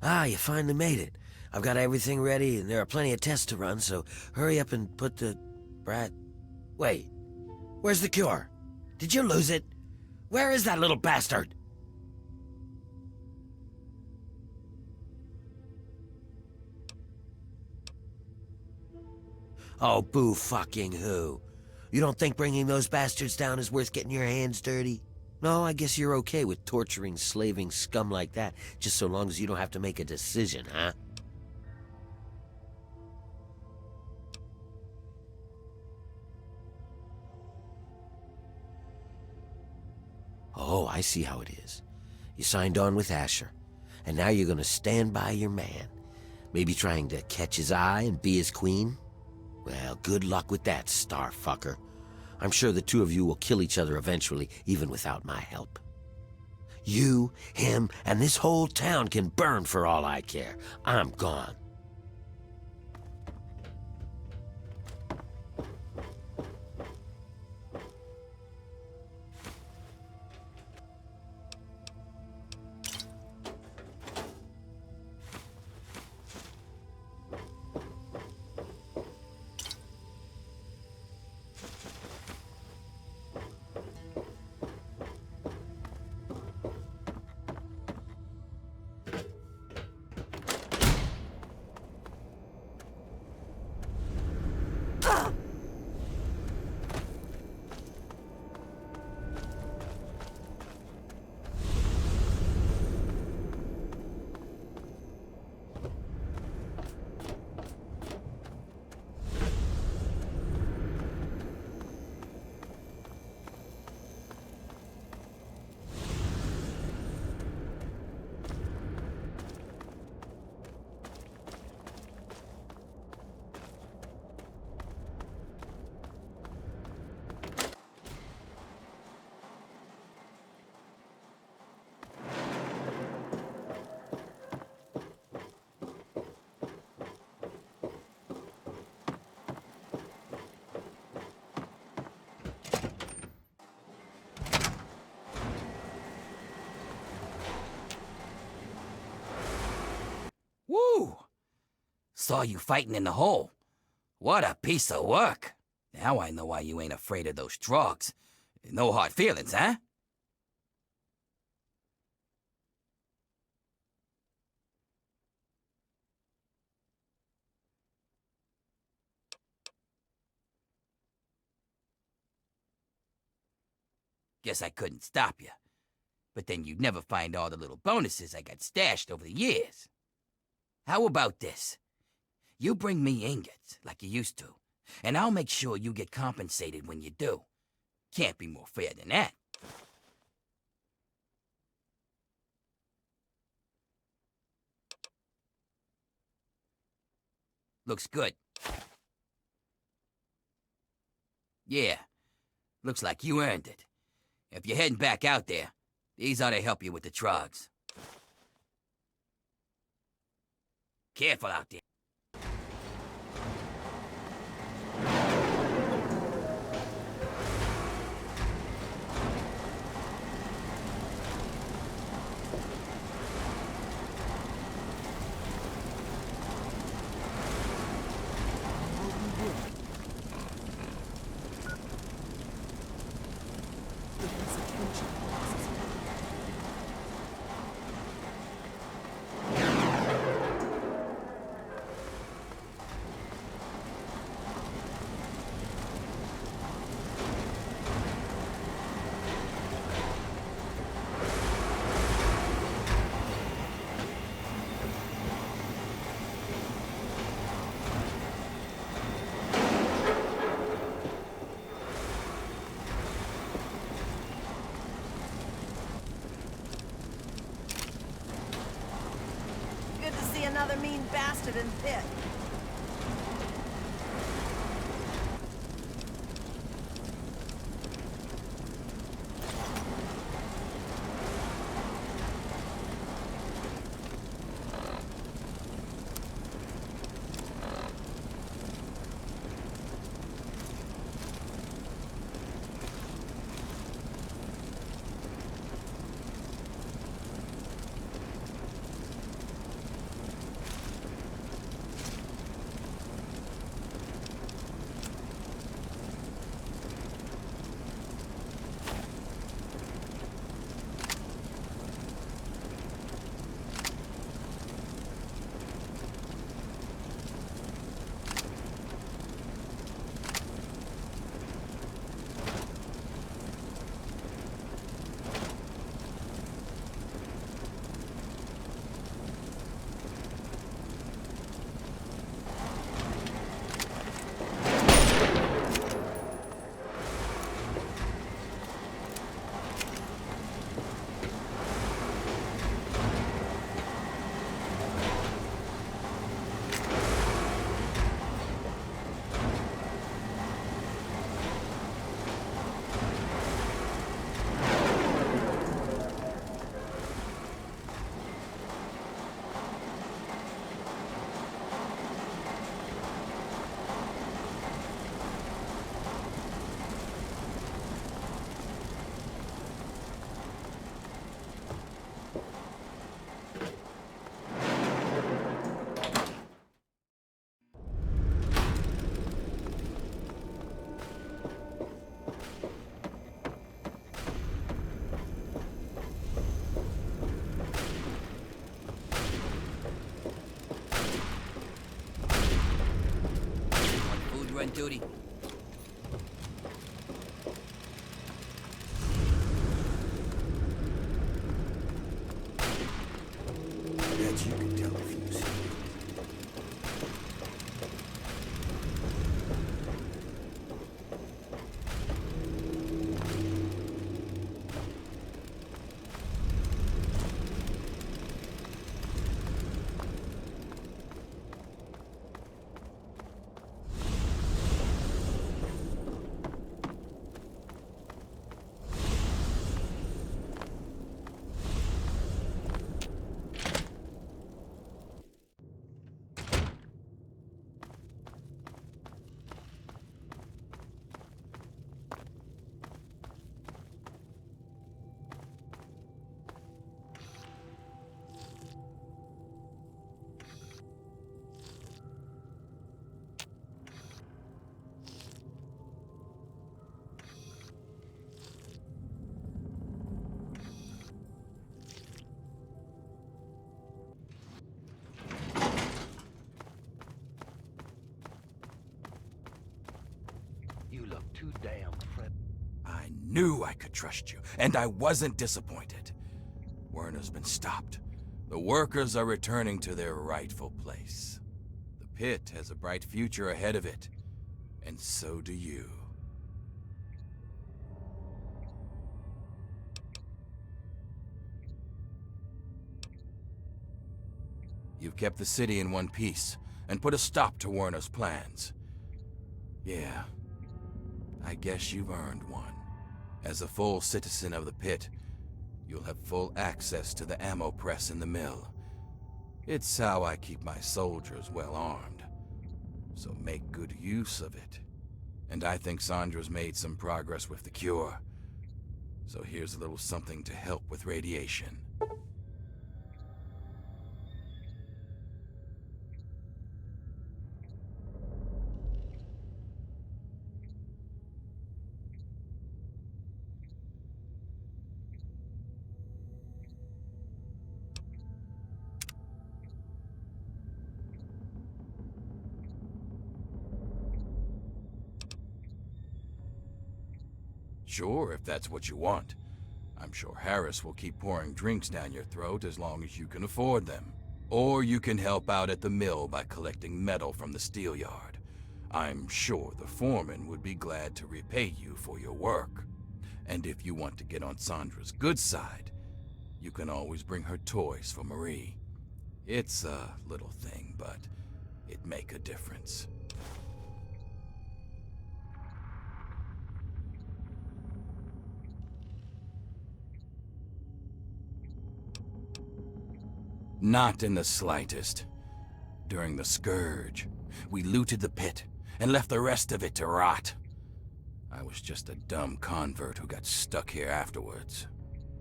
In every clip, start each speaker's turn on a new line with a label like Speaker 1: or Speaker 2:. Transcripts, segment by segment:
Speaker 1: Ah, you finally made it. I've got everything ready, and there are plenty of tests to run, so hurry up and put the... Wait. Where's the cure? Did you lose it? Where is that little bastard? Oh, boo fucking who? You don't think bringing those bastards down is worth getting your hands dirty? No, I guess you're okay with torturing, slaving scum like that, just so long as you don't have to make a decision, huh? Oh, I see how it is. You signed on with Asher, and now you're gonna stand by your man. Maybe trying to catch his eye and be his queen? Well, good luck with that, starfucker. I'm sure the two of you will kill each other eventually, even without my help. You, him, and this whole town can burn for all I care. I'm gone.
Speaker 2: Woo! Saw you fighting in the hole. What a piece of work. Now I know why you ain't afraid of those drugs. No hard feelings, huh? Guess I couldn't stop you. But then you'd never find all the little bonuses I got stashed over the years. How about this? You bring me ingots, like you used to, and I'll make sure you get compensated when you do. Can't be more fair than that. Looks good. Yeah, looks like you earned it. If you're heading back out there, these ought to help you with the drugs. Careful out there.
Speaker 3: Another mean bastard in the pit.
Speaker 2: on duty.
Speaker 1: Bet you can tell if he was here. You look too damn friendly.
Speaker 4: I knew I could trust you, and I wasn't disappointed. Werner's been stopped. The workers are returning to their rightful place. The pit has a bright future ahead of it, and so do you. You've kept the city in one piece, and put a stop to Werner's plans. Yeah, I guess you've earned one. As a full citizen of the pit, you'll have full access to the ammo press in the mill. It's how I keep my soldiers well armed. So make good use of it. And I think Sandra's made some progress with the cure. So here's a little something to help with radiation. Sure, if that's what you want. I'm sure Harris will keep pouring drinks down your throat as long as you can afford them. Or you can help out at the mill by collecting metal from the steel yard. I'm sure the foreman would be glad to repay you for your work. And if you want to get on Sandra's good side, you can always bring her toys for Marie. It's a little thing, but it'd make a difference. Not in the slightest. During the Scourge, we looted the pit and left the rest of it to rot. I was just a dumb convert who got stuck here afterwards.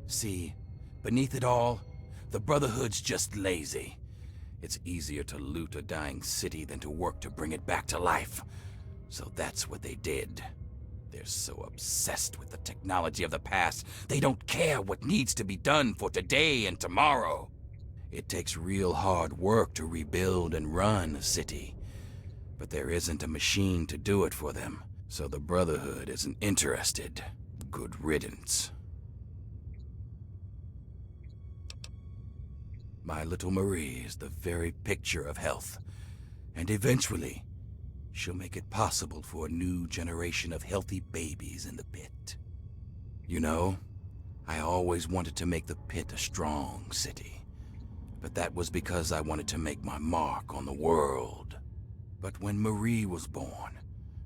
Speaker 4: See, beneath it all, the Brotherhood's just lazy. It's easier to loot a dying city than to work to bring it back to life. So that's what they did. They're so obsessed with the technology of the past, they don't care what needs to be done for today and tomorrow. It takes real hard work to rebuild and run a city. But there isn't a machine to do it for them, so the Brotherhood isn't interested. Good riddance. My little Marie is the very picture of health, and eventually, she'll make it possible for a new generation of healthy babies in the pit. You know, I always wanted to make the pit a strong city. But that was because I wanted to make my mark on the world. But when Marie was born,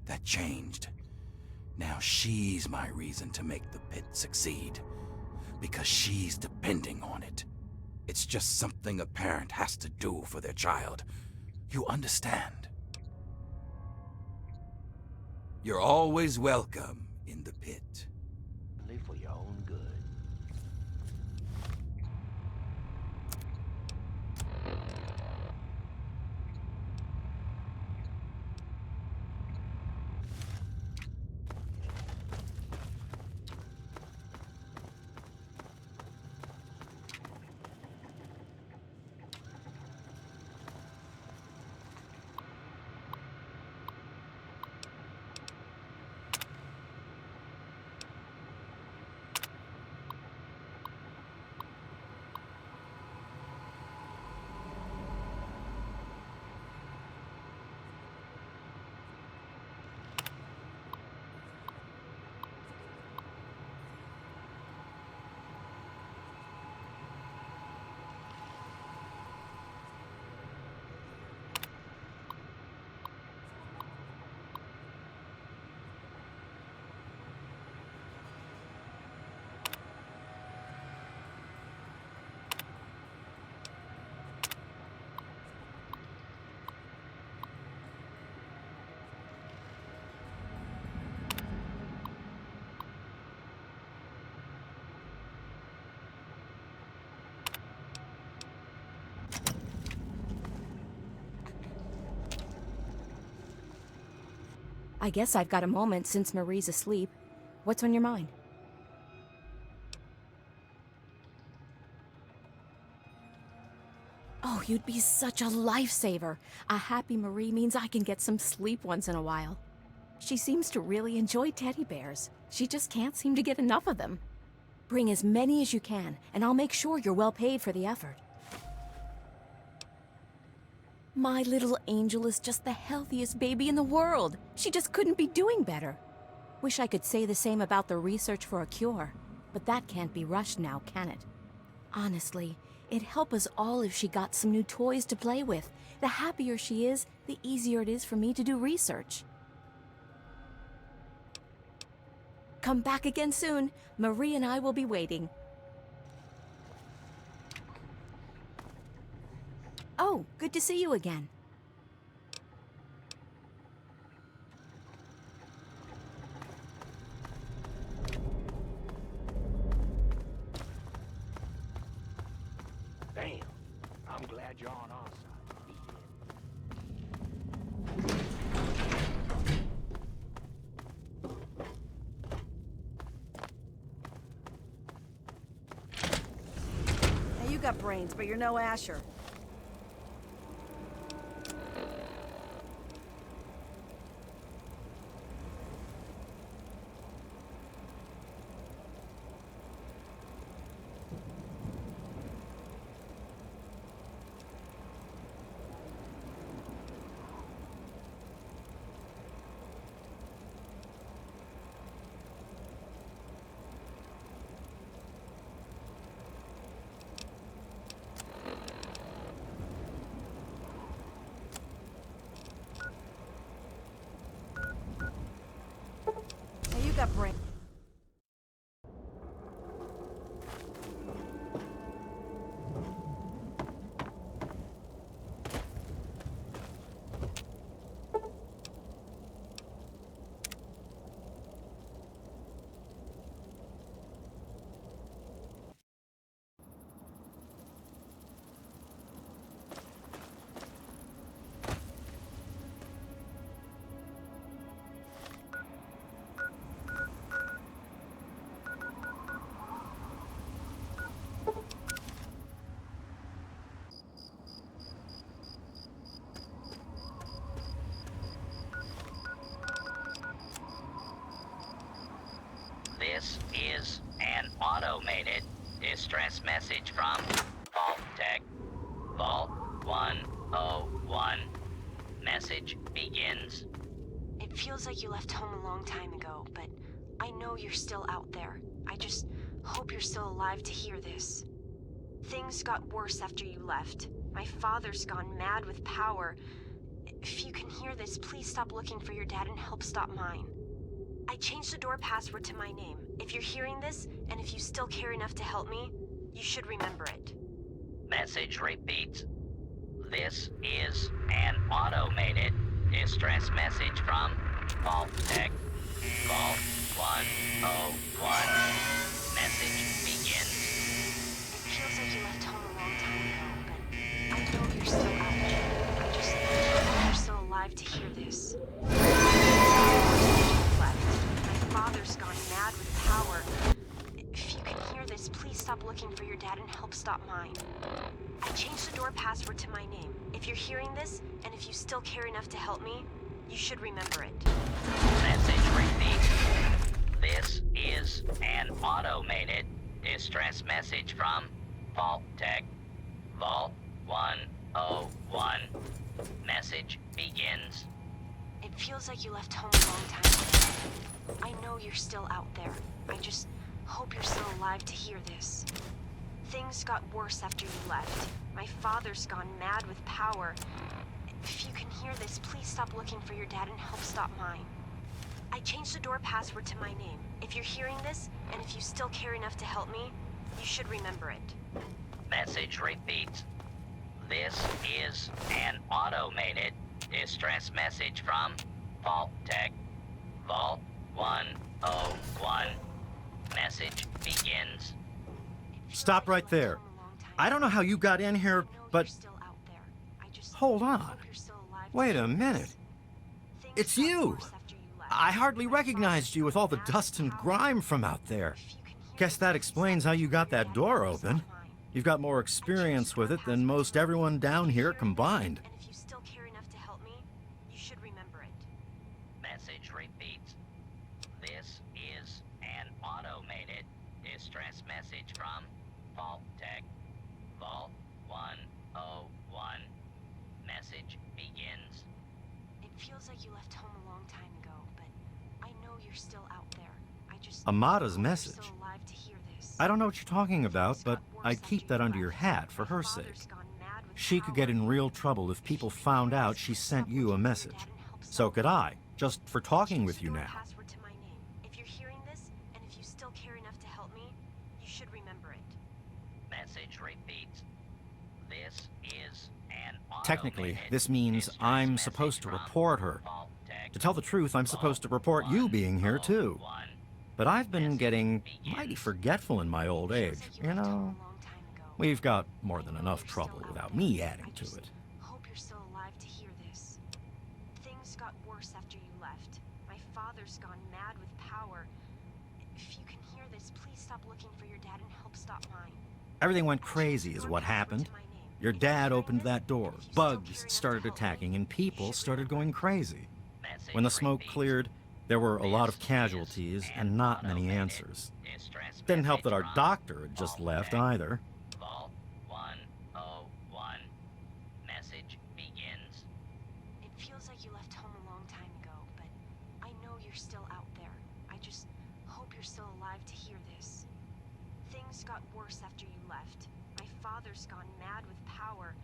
Speaker 4: that changed. Now she's my reason to make the pit succeed. Because she's depending on it. It's just something a parent has to do for their child. You understand? You're always welcome in the pit.
Speaker 1: Only for your own good.
Speaker 5: I guess I've got a moment since Marie's asleep. What's on your mind? Oh, you'd be such a lifesaver. A happy Marie means I can get some sleep once in a while. She seems to really enjoy teddy bears. She just can't seem to get enough of them. Bring as many as you can, and I'll make sure you're well paid for the effort. My little angel is just the healthiest baby in the world. She just couldn't be doing better. Wish I could say the same about the research for a cure, but that can't be rushed now, can it? Honestly, it'd help us all if she got some new toys to play with. The happier she is, the easier it is for me to do research. Come back again soon. Marie and I will be waiting. Oh, good to see you again.
Speaker 6: Damn. I'm glad you're on our side.
Speaker 3: Now you got brains, but you're no Asher. Now you got brains.
Speaker 7: This is an automated distress message from Vault Tech. Vault 101. Message begins.
Speaker 8: It feels like you left home a long time ago, but I know you're still out there. I just hope you're still alive to hear this. Things got worse after you left. My father's gone mad with power. If you can hear this, please stop looking for your dad and help stop mine. I changed the door password to my name. If you're hearing this, and if you still care enough to help me, you should remember it.
Speaker 7: Message repeats. This is an automated distress message from Vault Tech. Vault 101. Message begins.
Speaker 8: It feels like you left home a long time ago, but I know you're still out there. I just hope you're still alive to hear this. My father's gone mad with power. If you can hear this, please stop looking for your dad and help stop mine. I changed the door password to my name. If you're hearing this, and if you still care enough to help me, you should remember it.
Speaker 7: Message repeats. This is an automated distress message from Vault Tech. Vault 101. Message begins.
Speaker 8: It feels like you left home a long time ago. I know you're still out there. I just hope you're still alive to hear this. Things got worse after you left. My father's gone mad with power. If you can hear this, please stop looking for your dad and help stop mine. I changed the door password to my name. If you're hearing this, and if you still care enough to help me, you should remember it.
Speaker 7: Message repeats. This is an automated distress message from Vault Tech. Vault 101. Message begins.
Speaker 9: Stop right there. I don't know how you got in here, but... Hold on. Wait a minute. It's you! I hardly recognized you with all the dust and grime from out there. Guess that explains how you got that door open. You've got more experience with it than most everyone down here combined.
Speaker 8: And if you still care enough to help me, you should remember it.
Speaker 7: Message repeats. This is an automated distress message from Vault Tech. Vault 101. Message begins.
Speaker 8: It feels like you left home a long time ago, but I know you're still out there. I just
Speaker 9: Amada's
Speaker 8: hope you're
Speaker 9: message.
Speaker 8: still alive to hear this.
Speaker 9: I don't know what you're talking about, but I'd keep that under your hat for her sake. She could get in real trouble if people found out she sent you a message. So could I, just for talking with you now.
Speaker 8: Password to my name. If you're hearing this, and if you still care enough to help me, you should remember it.
Speaker 7: Message repeats. This is an
Speaker 9: Technically,
Speaker 7: automated
Speaker 9: this means
Speaker 7: distress
Speaker 9: I'm
Speaker 7: message
Speaker 9: supposed to
Speaker 7: from
Speaker 9: report her.
Speaker 7: Vault Tech.
Speaker 9: To tell the truth, I'm supposed to report you being here too.
Speaker 7: 101.
Speaker 9: But I've been getting mighty forgetful in my old age, you know? We've got more than enough trouble without me adding to it.
Speaker 8: Hope you're still alive to hear this. Things got worse after you left. My father's gone mad with power. If you can hear this, please stop looking for your dad and help stop mine.
Speaker 9: Everything went crazy is what happened. Your dad opened that door, bugs started attacking, and people started going crazy.
Speaker 7: Message
Speaker 9: When the smoke
Speaker 7: repeats.
Speaker 9: cleared, there were a lot of casualties and not many answers. Didn't help that our doctor had just left either.
Speaker 7: Vault 101. Message begins.
Speaker 8: It feels like you left home a long time ago, but I know you're still out there. I just hope you're still alive to hear this. Things got worse after you left. My father's gone mad with power.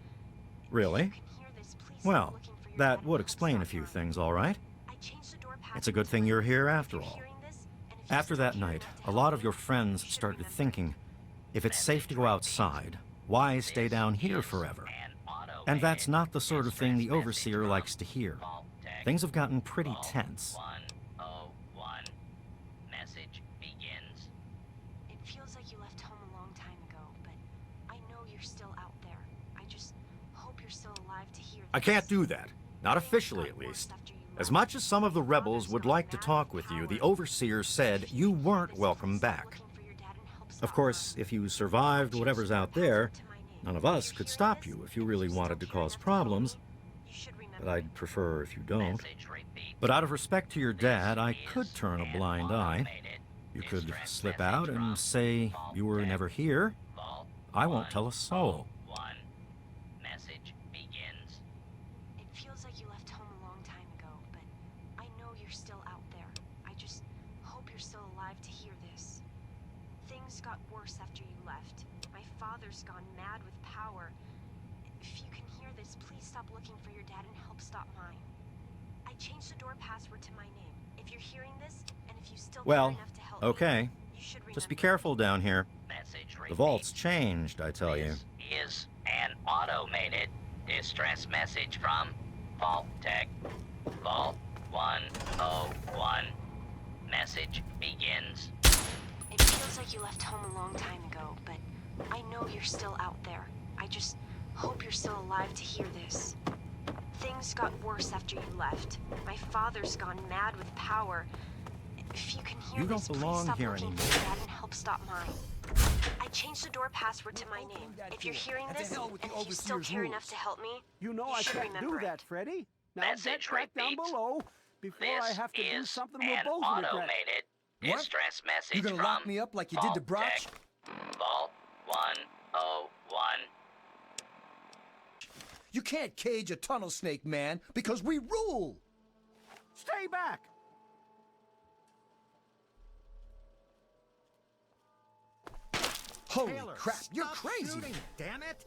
Speaker 9: Really?
Speaker 8: If you can hear this, please stop
Speaker 9: Well,
Speaker 8: looking for your
Speaker 9: that
Speaker 8: dad and
Speaker 9: would
Speaker 8: help
Speaker 9: explain
Speaker 8: stop
Speaker 9: a few
Speaker 8: mine.
Speaker 9: things, all right?
Speaker 8: I changed the door
Speaker 9: It's a
Speaker 8: password
Speaker 9: good
Speaker 8: to
Speaker 9: thing
Speaker 8: my
Speaker 9: you're
Speaker 8: name.
Speaker 9: here
Speaker 8: If
Speaker 9: after
Speaker 8: you're
Speaker 9: all.
Speaker 8: hearing this, and if you
Speaker 9: After
Speaker 8: still
Speaker 9: that
Speaker 8: care
Speaker 9: night,
Speaker 8: enough to
Speaker 9: a
Speaker 8: help
Speaker 9: lot
Speaker 8: me,
Speaker 9: of your friends
Speaker 8: you should
Speaker 9: started
Speaker 8: remember it.
Speaker 9: thinking, if it's safe to go outside, why stay down here forever? And that's not the sort of thing the overseer likes to hear. Things have gotten pretty tense.
Speaker 7: 101. Message begins.
Speaker 8: It feels like you left home a long time ago, but I know you're still out there. I just hope you're still alive to hear this.
Speaker 9: I can't do that. Not officially, at least. As much as some of the rebels would like to talk with you, the overseer said you weren't welcome back. Of course, if you survived whatever's out there, none of us could stop you if you really wanted to cause problems, but I'd prefer if you don't.
Speaker 7: Message repeats.
Speaker 9: But out of respect to your dad, I
Speaker 7: This
Speaker 9: could
Speaker 7: is
Speaker 9: turn a
Speaker 7: an
Speaker 9: blind eye.
Speaker 7: automated
Speaker 9: You could
Speaker 7: distress
Speaker 9: slip
Speaker 7: message
Speaker 9: out
Speaker 7: from
Speaker 9: and say
Speaker 7: Vault
Speaker 9: you were
Speaker 7: Tech.
Speaker 9: never here.
Speaker 7: Vault
Speaker 9: I won't tell a soul.
Speaker 7: 101. Message begins.
Speaker 8: It feels like you left home a long time ago, but I know you're still out there. I just hope you're still alive to hear this. Things got worse after you left. My father's gone mad with power. If you can hear this, please stop looking for your dad and help stop mine. I changed the door password to my name. If you're hearing this, and if you still
Speaker 9: Well,
Speaker 8: care enough to help me,
Speaker 9: okay.
Speaker 8: you should
Speaker 9: Just be
Speaker 8: remember it.
Speaker 9: careful down here.
Speaker 7: Message
Speaker 9: The
Speaker 7: repeats.
Speaker 9: vault's changed, I tell you.
Speaker 7: This is an automated distress message from Vault Tech. Vault 101. Message begins.
Speaker 8: It feels like you left home a long time ago, but I know you're still out there. I just hope you're still alive to hear this. Things got worse after you left. My father's gone mad with power. If you can hear
Speaker 9: You don't
Speaker 8: this, please
Speaker 9: belong
Speaker 8: stop
Speaker 9: here
Speaker 8: looking
Speaker 9: anymore.
Speaker 8: for your dad and help stop mine. I changed the door password to my name. If you're hearing
Speaker 6: And to
Speaker 8: this,
Speaker 6: hell
Speaker 8: and
Speaker 6: with the
Speaker 8: if you still
Speaker 6: overseer's
Speaker 8: care
Speaker 6: rules.
Speaker 8: enough to help me,
Speaker 6: You know
Speaker 8: you
Speaker 6: I
Speaker 8: should
Speaker 6: can't do
Speaker 8: remember
Speaker 6: that,
Speaker 8: it.
Speaker 6: Freddy. Now get
Speaker 7: Message
Speaker 6: back down
Speaker 7: repeats.
Speaker 6: below before I
Speaker 7: This
Speaker 6: have to do
Speaker 7: is
Speaker 6: something we'll
Speaker 7: an
Speaker 6: both regret.
Speaker 7: automated
Speaker 10: What?
Speaker 7: distress message
Speaker 10: You gonna
Speaker 7: from
Speaker 10: lock me up like you did to
Speaker 7: Vault
Speaker 10: Brock?
Speaker 7: Tech. Vault 101.
Speaker 10: You can't cage a tunnel snake, man, because we rule!
Speaker 6: Stay back!
Speaker 10: Holy
Speaker 9: Taylor,
Speaker 10: crap, you're
Speaker 9: stop
Speaker 10: crazy!
Speaker 9: shooting, damn it!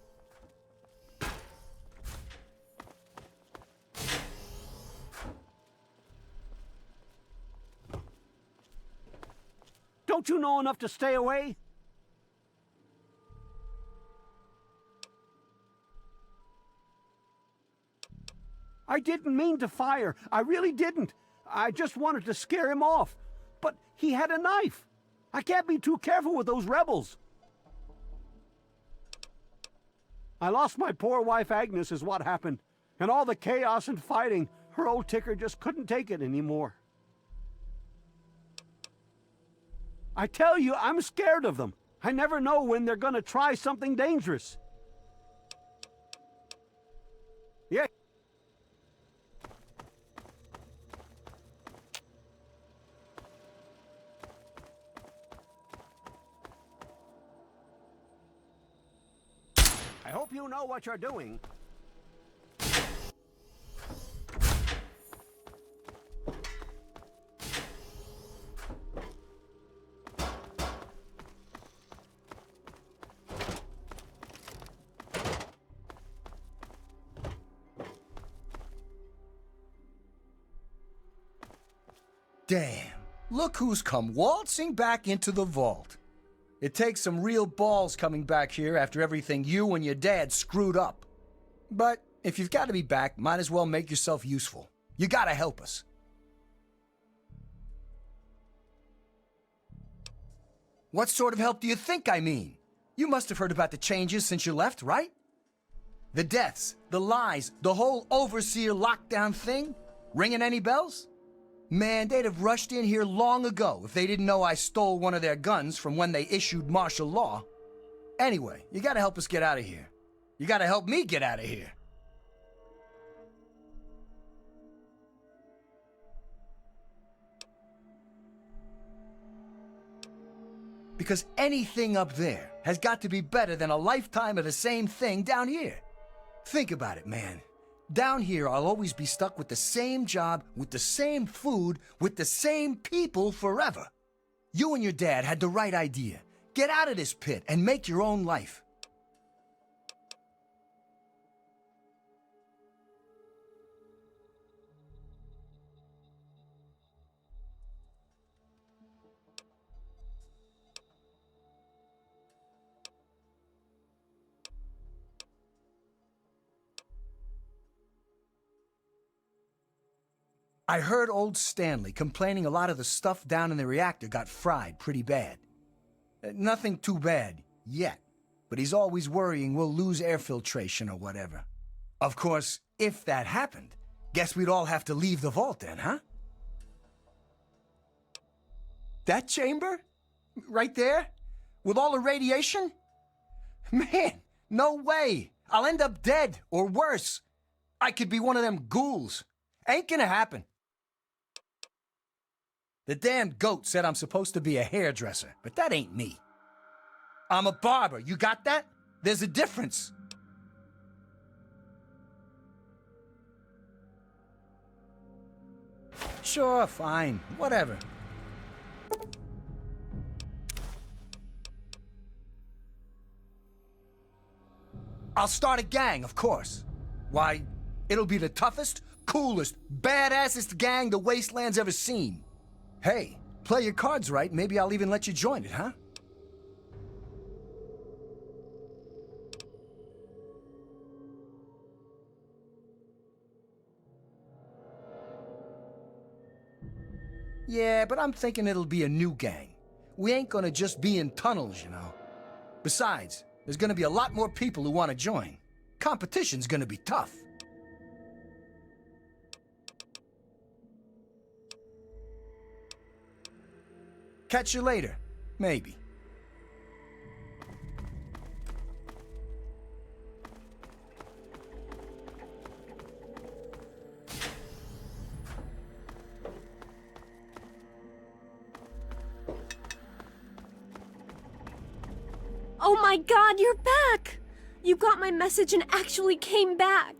Speaker 6: Don't you know enough to stay away? I didn't mean to fire. I really didn't. I just wanted to scare him off. But he had a knife. I can't be too careful with those rebels. I lost my poor wife Agnes is what happened. And all the chaos and fighting, her old ticker just couldn't take it anymore. I tell you, I'm scared of them. I never know when they're gonna try something dangerous. Yeah. I hope you know what you're doing.
Speaker 10: Damn, look who's come waltzing back into the vault. It takes some real balls coming back here after everything you and your dad screwed up. But if you've got to be back, might as well make yourself useful. You gotta help us. What sort of help do you think I mean? You must have heard about the changes since you left, right? The deaths, the lies, the whole overseer lockdown thing? Ringing any bells? Man, they'd have rushed in here long ago if they didn't know I stole one of their guns from when they issued martial law. Anyway, you gotta help us get out of here. You gotta help me get out of here. Because anything up there has got to be better than a lifetime of the same thing down here. Think about it, man. Down here, I'll always be stuck with the same job, with the same food, with the same people forever. You and your dad had the right idea. Get out of this pit and make your own life. I heard old Stanley complaining a lot of the stuff down in the reactor got fried pretty bad. Nothing too bad, yet. But he's always worrying we'll lose air filtration or whatever. Of course, if that happened, guess we'd all have to leave the vault then, huh? That chamber? Right there? With all the radiation? Man, no way! I'll end up dead, or worse. I could be one of them ghouls. Ain't gonna happen. The damn goat said I'm supposed to be a hairdresser, but that ain't me. I'm a barber, you got that? There's a difference. Sure, fine, whatever. I'll start a gang, of course. Why, it'll be the toughest, coolest, badassest gang the Wasteland's ever seen. Hey, play your cards right, maybe I'll even let you join it, huh? Yeah, but I'm thinking it'll be a new gang. We ain't gonna just be in tunnels, you know. Besides, there's gonna be a lot more people who want to join. Competition's gonna be tough. Catch you later, maybe.
Speaker 8: Oh my God, you're back! You got my message and actually came back.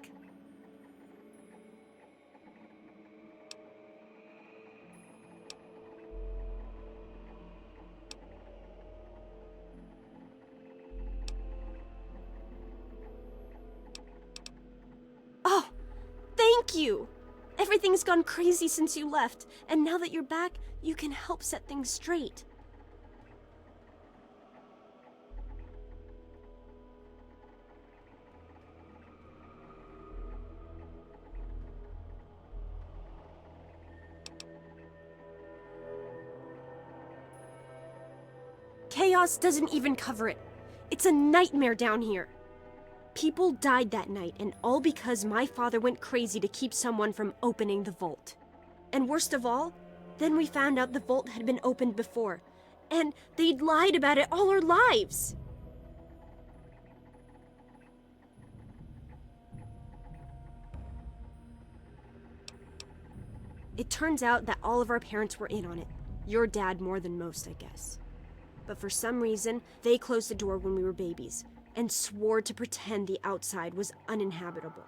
Speaker 8: Oh, thank you! Everything's gone crazy since you left, and now that you're back, you can help set things straight. Chaos doesn't even cover it. It's a nightmare down here. People died that night, and all because my father went crazy to keep someone from opening the vault. And worst of all, then we found out the vault had been opened before, And they'd lied about it all our lives. It turns out that all of our parents were in on it. Your dad more than most, I guess. But for some reason, they closed the door when we were babies and swore to pretend the outside was uninhabitable.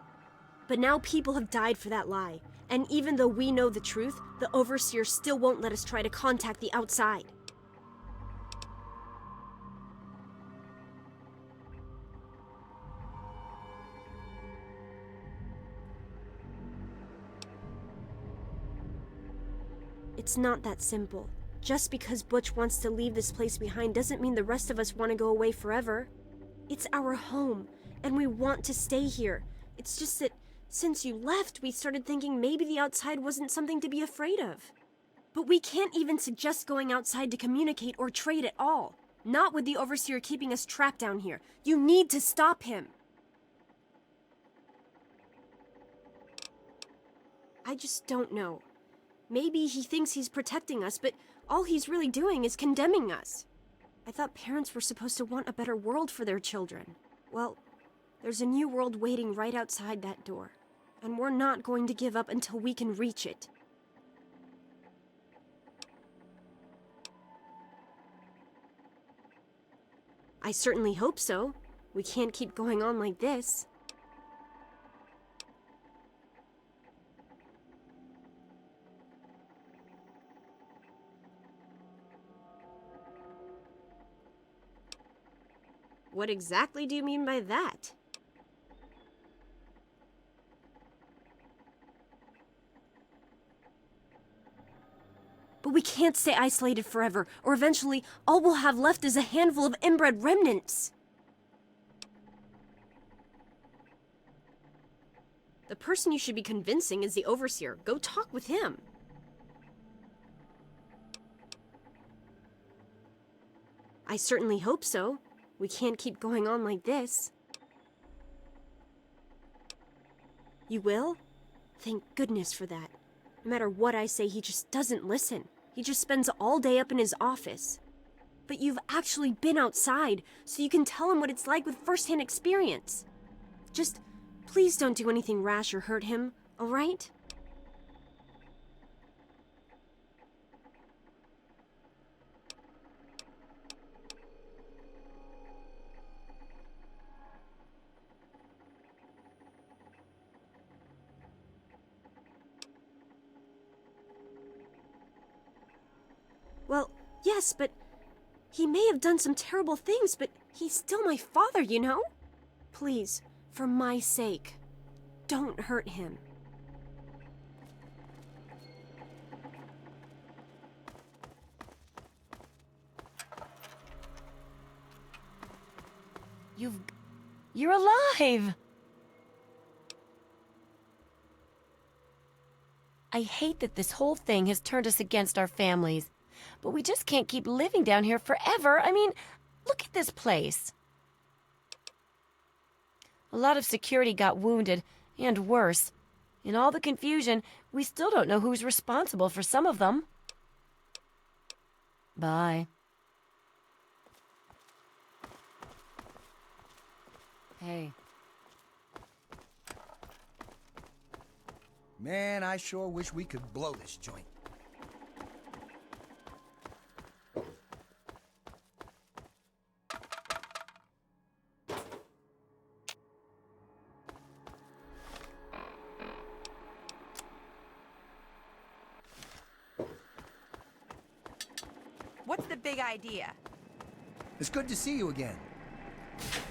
Speaker 8: But now people have died for that lie, and even though we know the truth, the Overseer still won't let us try to contact the outside. It's not that simple. Just because Butch wants to leave this place behind doesn't mean the rest of us want to go away forever. It's our home, and we want to stay here. It's just that since you left, we started thinking maybe the outside wasn't something to be afraid of. But we can't even suggest going outside to communicate or trade at all. Not with the Overseer keeping us trapped down here. You need to stop him. I just don't know. Maybe he thinks he's protecting us, but all he's really doing is condemning us. I thought parents were supposed to want a better world for their children. Well, there's a new world waiting right outside that door, and we're not going to give up until we can reach it. I certainly hope so. We can't keep going on like this. What exactly do you mean by that? But we can't stay isolated forever, or eventually all we'll have left is a handful of inbred remnants. The person you should be convincing is the Overseer. Go talk with him. I certainly hope so. We can't keep going on like this. You will? Thank goodness for that. No matter what I say, he just doesn't listen. He just spends all day up in his office. But you've actually been outside, so you can tell him what it's like with first-hand experience. Just, please don't do anything rash or hurt him, all right? Well, yes, but he may have done some terrible things, but he's still my father, you know? Please, for my sake, don't hurt him.
Speaker 11: You're alive! I hate that this whole thing has turned us against our families. But we just can't keep living down here forever. I mean, look at this place. A lot of security got wounded, and worse. In all the confusion, we still don't know who's responsible for some of them. Bye. Hey.
Speaker 10: Man, I sure wish we could blow this joint.
Speaker 3: What's the big idea?
Speaker 10: It's good to see you again.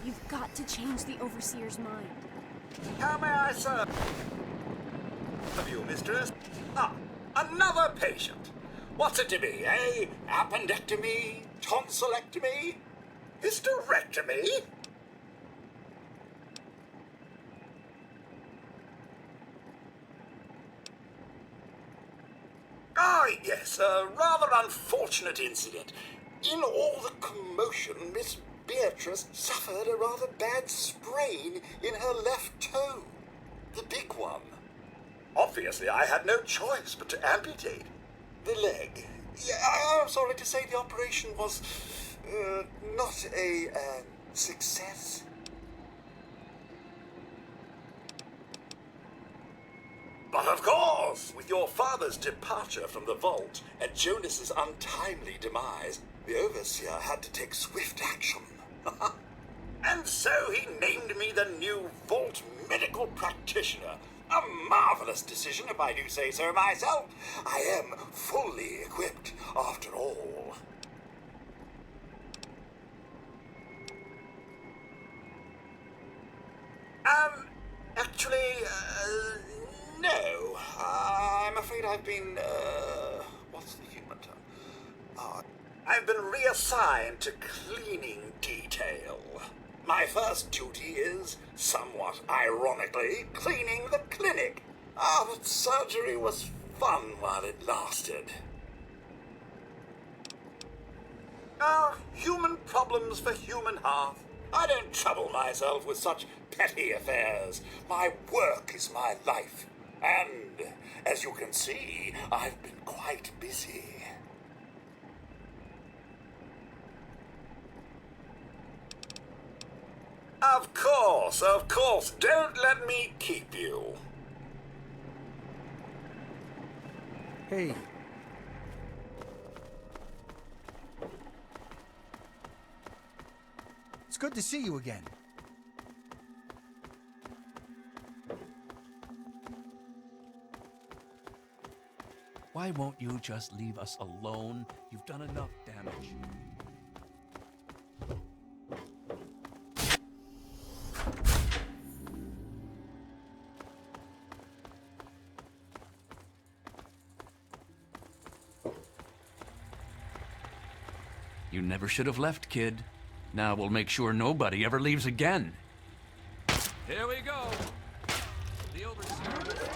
Speaker 8: You've got to change the Overseer's mind.
Speaker 12: How may I serve you, mistress? Ah, another patient. What's it to be, eh? Appendectomy? Tonsillectomy? Hysterectomy? Ah, yes, a rather unfortunate incident. In all the commotion, Miss Beatrice suffered a rather bad sprain in her left toe. The big one. Obviously, I had no choice but to amputate. The leg Yeah, I'm sorry to say the operation was not a success. But of course, with your father's departure from the vault and Jonas's untimely demise, the Overseer had to take swift action. And so he named me the new Vault Medical Practitioner. A marvelous decision, if I do say so myself. I am fully equipped, after all. Actually, no. I'm afraid I've been, what's the human term? I've been reassigned to cleaning detail. My first duty is, somewhat ironically, cleaning the clinic. But surgery was fun while it lasted. Human problems for human hearth. I don't trouble myself with such petty affairs. My work is my life. And, as you can see, I've been quite busy. Of course. Don't let me keep you.
Speaker 10: Hey. It's good to see you again.
Speaker 13: Why won't you just leave us alone? You've done enough damage. You never should have left, kid. Now we'll make sure nobody ever leaves again. Here we go. The Overseer.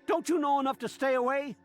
Speaker 6: Don't you know enough to stay away?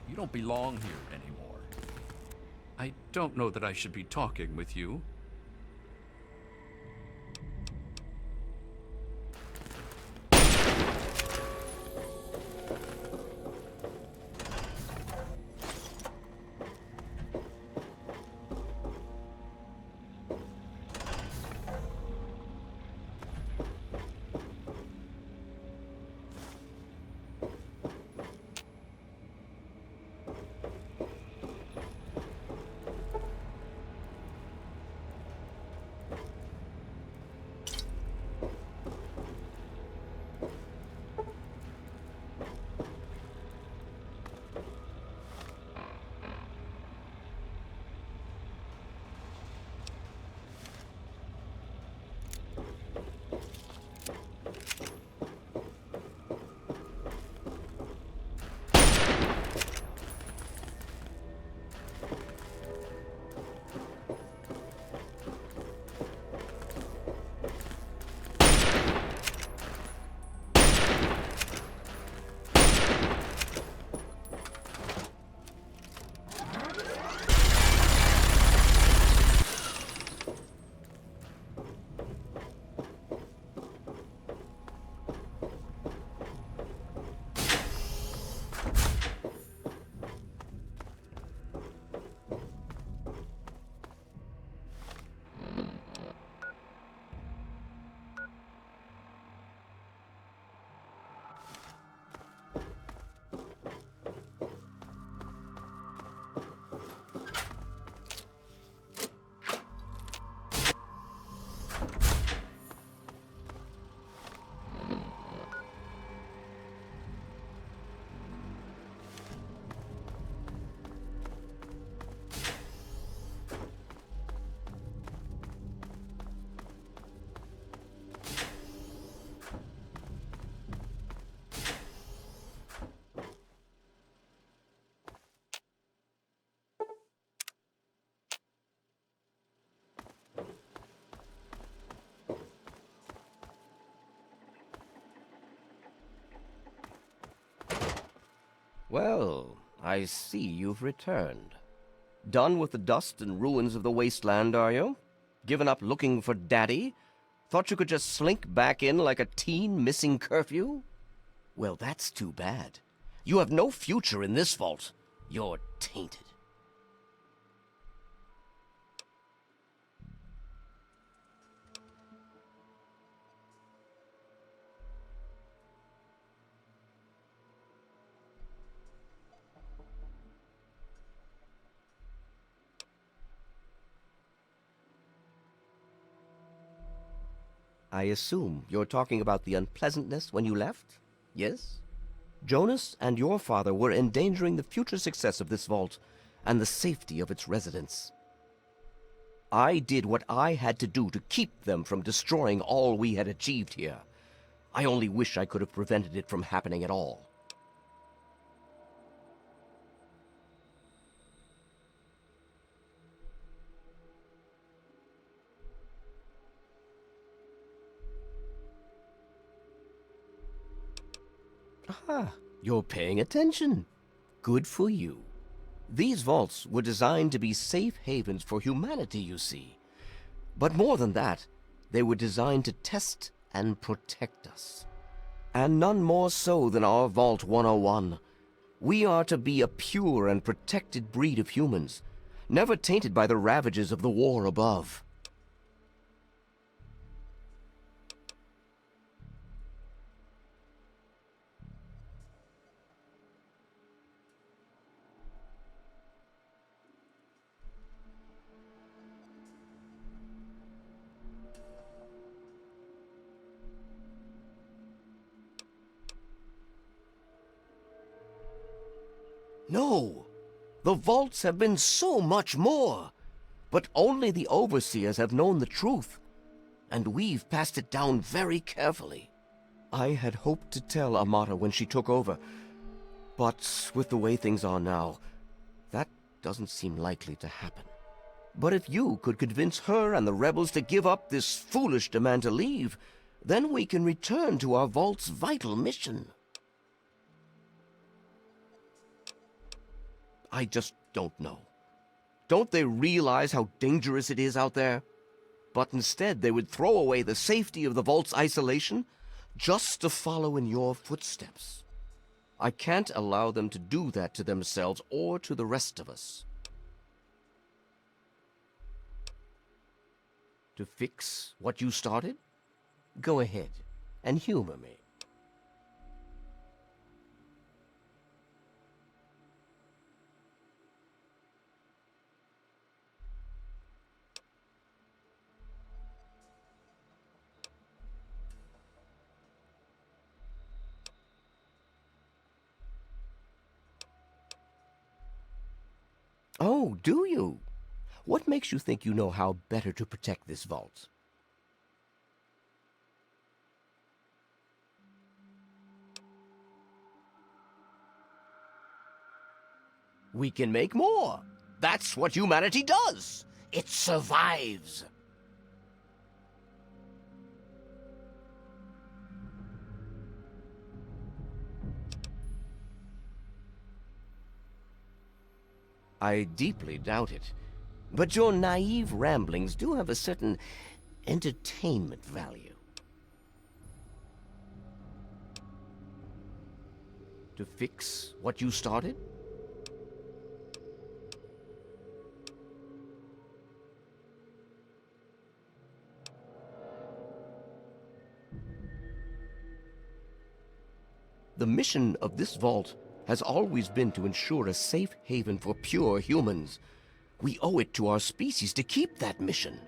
Speaker 13: You don't belong here anymore. I don't know that I should be talking with you.
Speaker 14: Well, I see you've returned. Done with the dust and ruins of the wasteland, are you? Given up looking for Daddy? Thought you could just slink back in like a teen missing curfew? Well, that's too bad. You have no future in this vault. You're tainted. I assume you're talking about the unpleasantness when you left? Yes? Jonas and your father were endangering the future success of this vault and the safety of its residents. I did what I had to do to keep them from destroying all we had achieved here. I only wish I could have prevented it from happening at all. Ah, you're paying attention. Good for you. These vaults were designed to be safe havens for humanity, you see. But more than that, they were designed to test and protect us. And none more so than our Vault 101. We are to be a pure and protected breed of humans, never tainted by the ravages of the war above. No! The vaults have been so much more! But only the overseers have known the truth, and we've passed it down very carefully. I had hoped to tell Amata when she took over, but with the way things are now, that doesn't seem likely to happen. But if you could convince her and the rebels to give up this foolish demand to leave, then we can return to our vault's vital mission. I just don't know. Don't they realize how dangerous it is out there? But instead they would throw away the safety of the vault's isolation just to follow in your footsteps. I can't allow them to do that to themselves or to the rest of us. To fix what you started? Go ahead and humor me. Oh, do you? What makes you think you know how better to protect this vault? We can make more. That's what humanity does. It survives. I deeply doubt it. But your naive ramblings do have a certain entertainment value. To fix what you started? The mission of this vault has always been to ensure a safe haven for pure humans. We owe it to our species to keep that mission.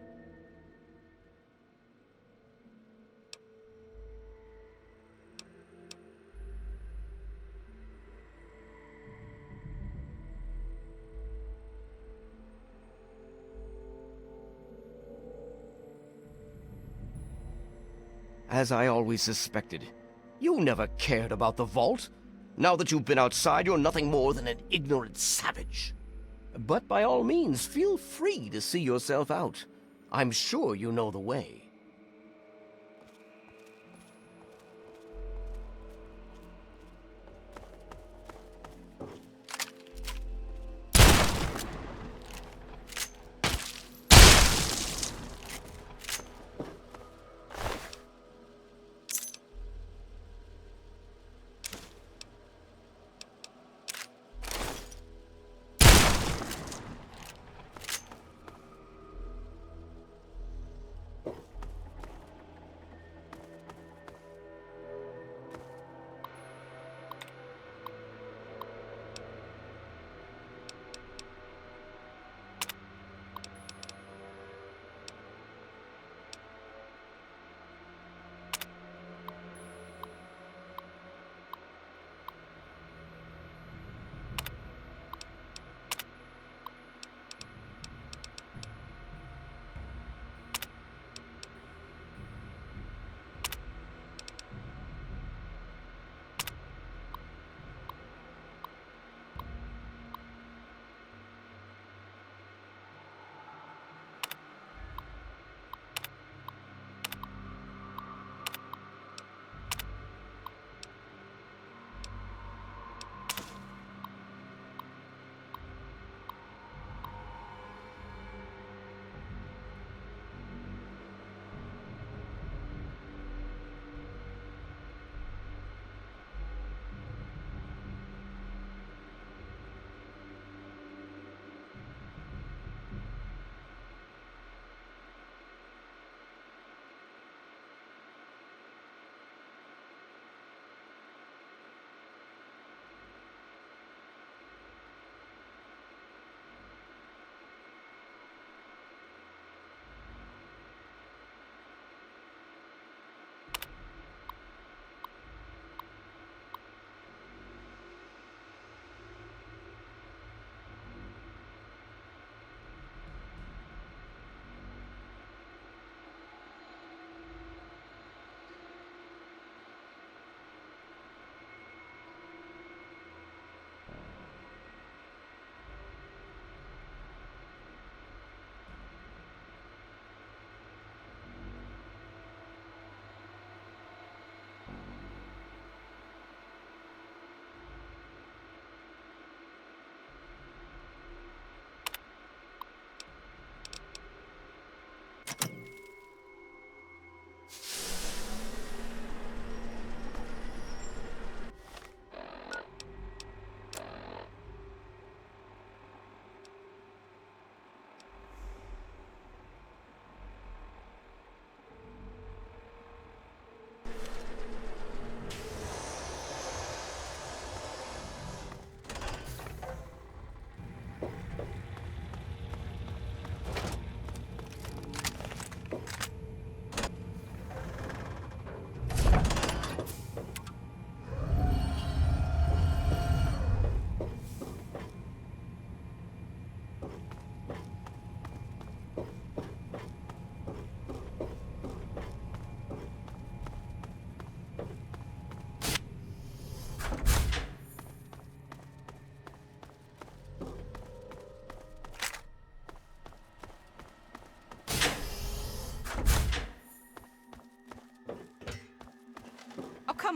Speaker 14: As I always suspected, you never cared about the vault. Now that you've been outside, you're nothing more than an ignorant savage. But by all means, feel free to see yourself out. I'm sure you know the way.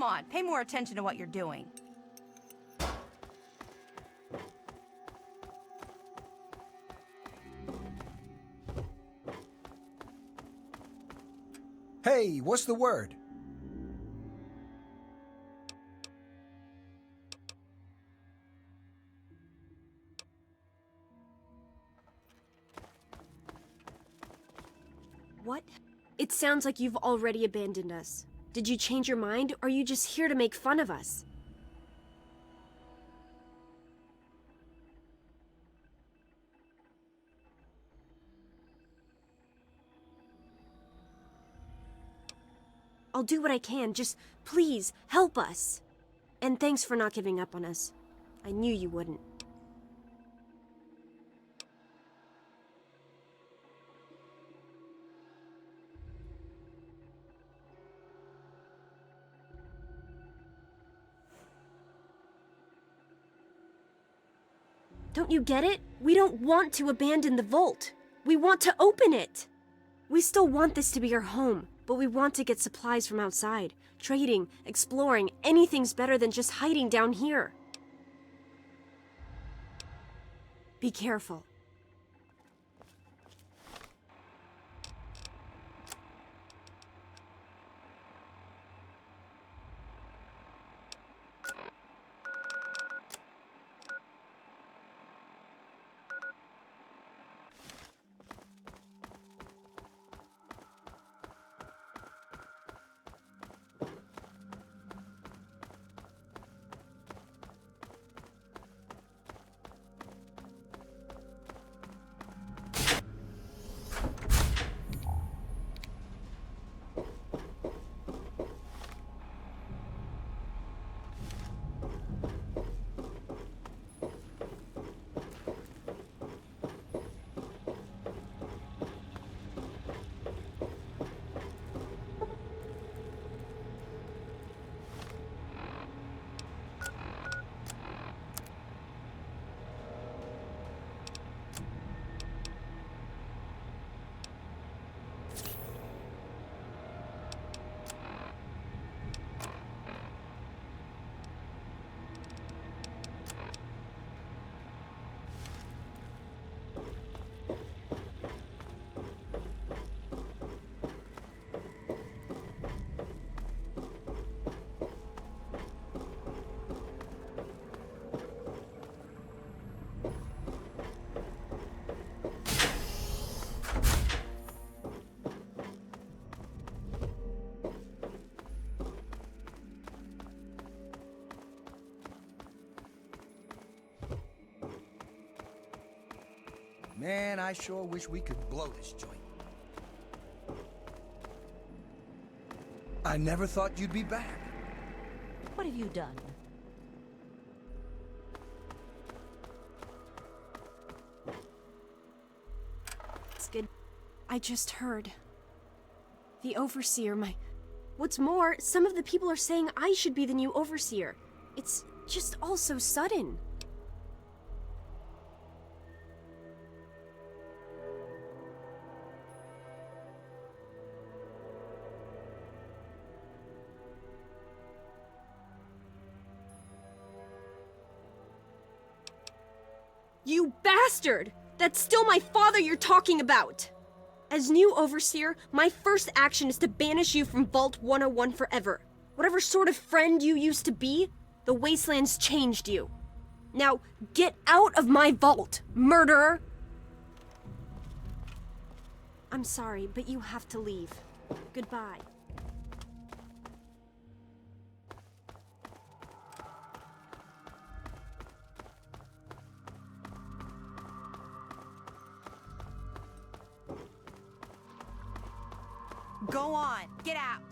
Speaker 3: Come on, pay more attention to what you're doing.
Speaker 10: Hey, what's the word?
Speaker 15: What? It sounds like you've already abandoned us. Did you change your mind, or are you just here to make fun of us? I'll do what I can. Just, please, help us. And thanks for not giving up on us. I knew you wouldn't. Don't you get it? We don't want to abandon the vault. We want to open it. We still want this to be our home, but we want to get supplies from outside. Trading, exploring, anything's better than just hiding down here. Be careful.
Speaker 10: Man, I sure wish we could blow this joint. I never thought you'd be back.
Speaker 3: What have you done?
Speaker 15: It's good. I just heard. The Overseer, What's more, some of the people are saying I should be the new Overseer. It's just all so sudden. You bastard! That's still my father you're talking about! As new Overseer, my first action is to banish you from Vault 101 forever. Whatever sort of friend you used to be, the Wastelands changed you. Now, get out of my vault, murderer! I'm sorry, but you have to leave. Goodbye.
Speaker 3: Go on, get out.